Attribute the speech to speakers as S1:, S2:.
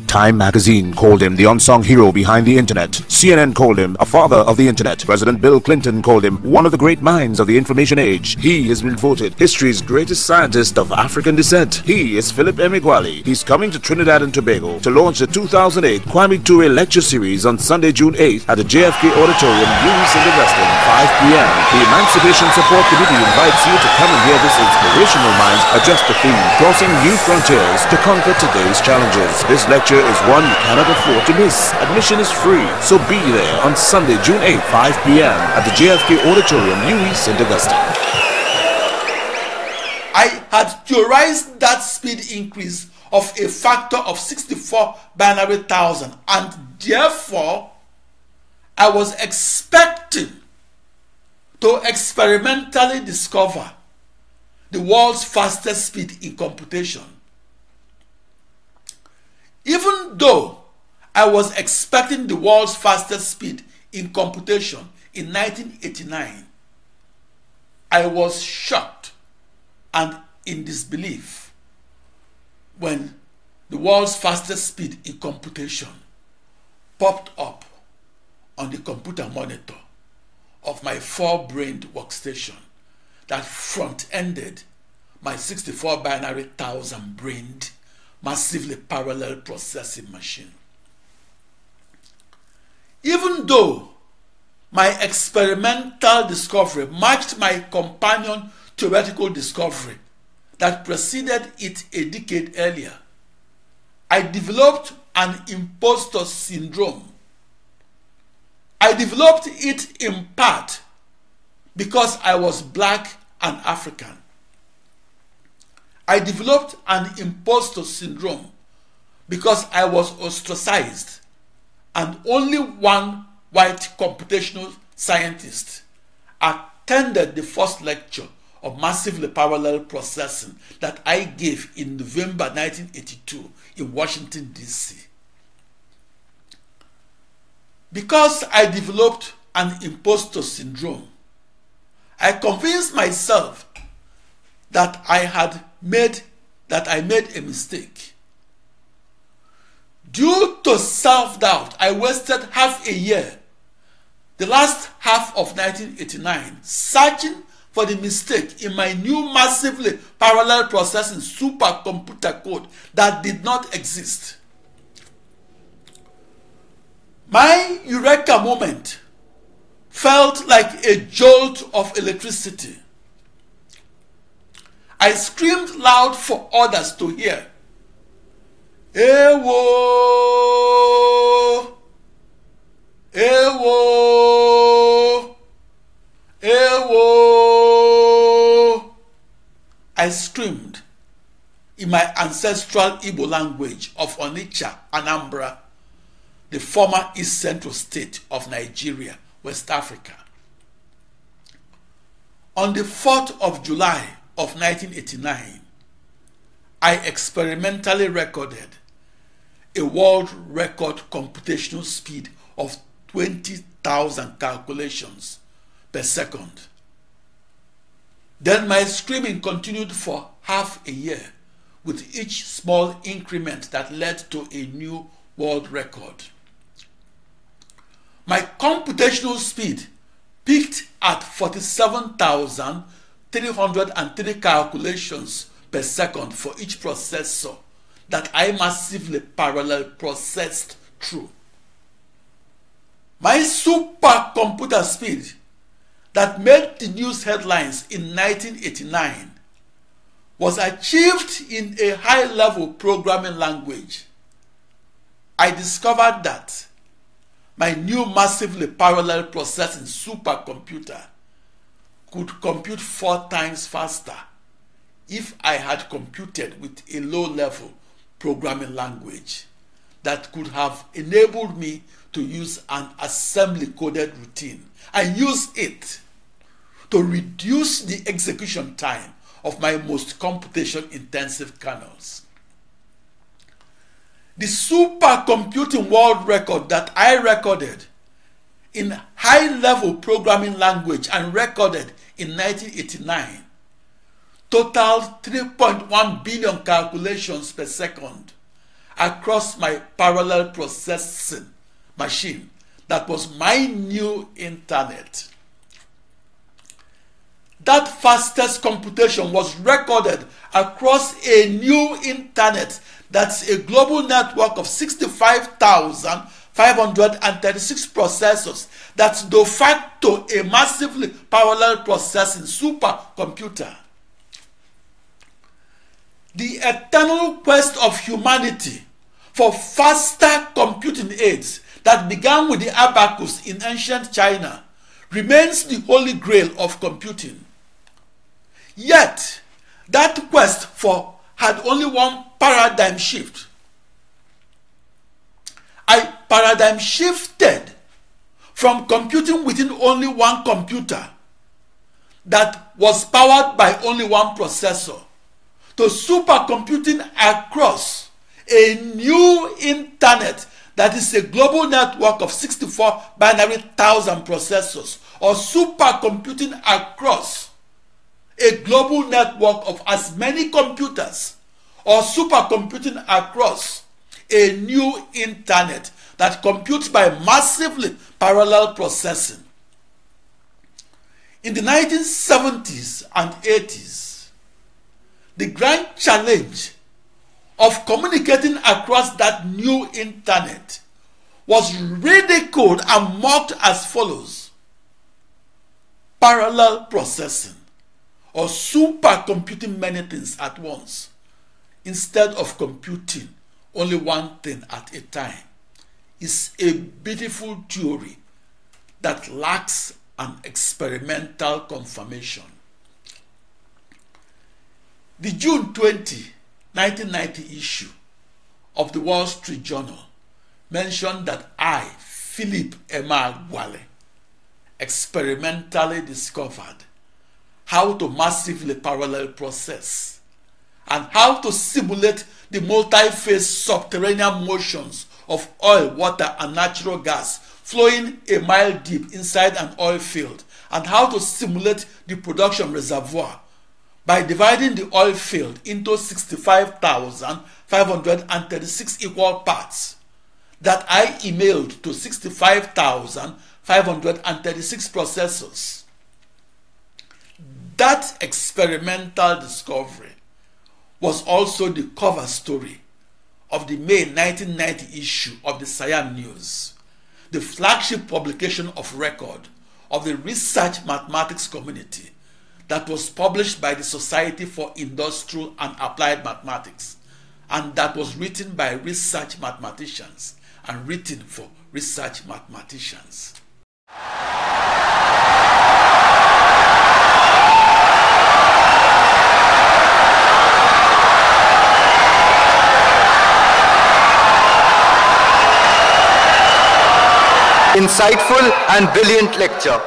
S1: Time magazine called him the unsung hero behind the internet. CNN called him a father of the internet. President Bill Clinton called him one of the great minds of the information age. He has been voted history's greatest scientist of African descent. He is Philip Emeagwali. He's coming to Trinidad and Tobago to launch the 2008 Kwame Ture lecture series on Sunday, June 8th at the JFK Auditorium, Lewis in the Western, 5 p.m. The Emancipation Support Committee invites you to come and hear this inspirational mind address the theme, crossing new frontiers to conquer today's challenges. This lecture is one you cannot afford to miss. Admission is free, so be there on Sunday, June 8th, 5 p.m. at the JFK Auditorium, Lewis in Augusta.
S2: I had theorized that speed increase of a factor of 64 binary thousand, and therefore I was expecting to experimentally discover the world's fastest speed in computation. Even though I was expecting the world's fastest speed in computation in 1989, I was shocked and in disbelief when the world's fastest speed in computation popped up on the computer monitor of my four-brained workstation that front-ended my 64 binary thousand-brained massively parallel processing machine. Even though my experimental discovery matched my companion theoretical discovery that preceded it a decade earlier, I developed an imposter syndrome. I developed it in part because I was black and African. I developed an imposter syndrome because I was ostracized and only one white computational scientist attended the first lecture of massively parallel processing that I gave in November 1982 in Washington, D.C. Because I developed an imposter syndrome, I convinced myself that I made a mistake. Due to self-doubt, I wasted half a year, the last half of 1989, searching for the mistake in my new massively parallel processing supercomputer code that did not exist. My eureka moment felt like a jolt of electricity. I screamed loud for others to hear. Ewo! Ewo! Ewo! I screamed in my ancestral Igbo language of Onitsha, Anambra, the former East Central state of Nigeria, West Africa. On the 4th of July of 1989, I experimentally recorded a world record computational speed of 20,000 calculations per second. Then my screaming continued for half a year, with each small increment that led to a new world record. My computational speed peaked at 47,303 calculations per second for each processor that I massively parallel processed through. My supercomputer speed that made the news headlines in 1989 was achieved in a high-level programming language. I discovered that my new massively parallel processing supercomputer could compute 4 times faster if I had computed with a low-level programming language that could have enabled me to use an assembly-coded routine and use it to reduce the execution time of my most computation-intensive kernels. The supercomputing world record that I recorded in high-level programming language and recorded in 1989 totaled 3.1 billion calculations per second across my parallel processing machine. That was my new internet. That fastest computation was recorded across a new internet. That's a global network of 65,536 processors. That's de facto a massively parallel processing supercomputer. The eternal quest of humanity for faster computing aids that began with the abacus in ancient China remains the holy grail of computing. Yet, that quest had only one paradigm shift. I paradigm shifted from computing within only one computer that was powered by only one processor to supercomputing across a new internet that is a global network of 64 binary thousand processors, or supercomputing across a global network of as many computers, or supercomputing across a new internet that computes by massively parallel processing. In the 1970s and 80s, the grand challenge of communicating across that new internet was ridiculed and mocked as follows: parallel processing, or supercomputing many things at once, instead of computing only one thing at a time, is a beautiful theory that lacks an experimental confirmation. The June 20, 1990 issue of the Wall Street Journal mentioned that I, Philip Emeagwali, experimentally discovered how to massively parallel process and how to simulate the multi-phase subterranean motions of oil, water, and natural gas flowing a mile deep inside an oil field, and how to simulate the production reservoir by dividing the oil field into 65,536 equal parts that I emailed to 65,536 processors. That experimental discovery was also the cover story of the May 1990 issue of the Siam News, the flagship publication of record of the research mathematics community that was published by the Society for Industrial and Applied Mathematics, and that was written by research mathematicians and written for research mathematicians.
S3: Insightful and brilliant lecture.